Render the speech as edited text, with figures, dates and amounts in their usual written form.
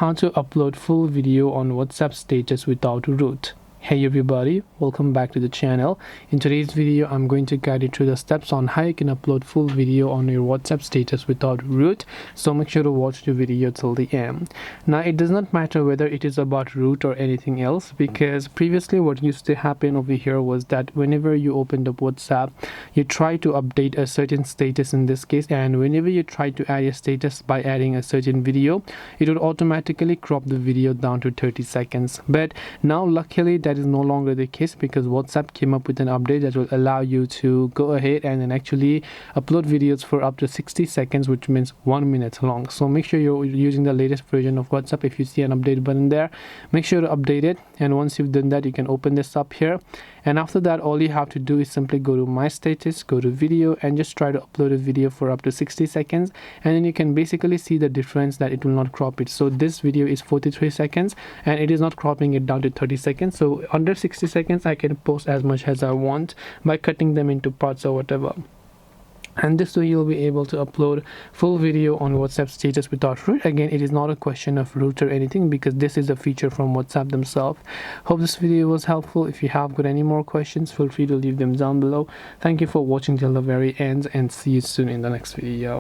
how to upload full video on WhatsApp status without root. Hey everybody, welcome back to the channel. In today's video I'm going to guide you through the steps on how you can upload full video on your WhatsApp status without root, so make sure to watch the video till the end. Now it does not matter whether it is about root or anything else, because previously what used to happen over here was that whenever you opened up WhatsApp, you try to update a certain status in this case, and whenever you try to add a status by adding a certain video, it would automatically crop the video down to 30 seconds. But now luckily that is no longer the case, because WhatsApp came up with an update that will allow you to go ahead and then actually upload videos for up to 60 seconds, which means 1 minute long. So make sure you're using the latest version of WhatsApp. If you see an update button there, make sure to update it, and once you've done that, you can open this up here, and after that all you have to do is simply go to my status, go to video, and just try to upload a video for up to 60 seconds, and then you can basically see the difference that it will not crop it. So this video is 43 seconds and it is not cropping it down to 30 seconds. So under 60 seconds I can post as much as I want by cutting them into parts or whatever. And this way you'll be able to upload full video on WhatsApp status without root. Again, it is not a question of root or anything, because this is a feature from WhatsApp themselves. Hope this video was helpful. If you have got any more questions, feel free to leave them down below. Thank you for watching till the very end, and see you soon in the next video.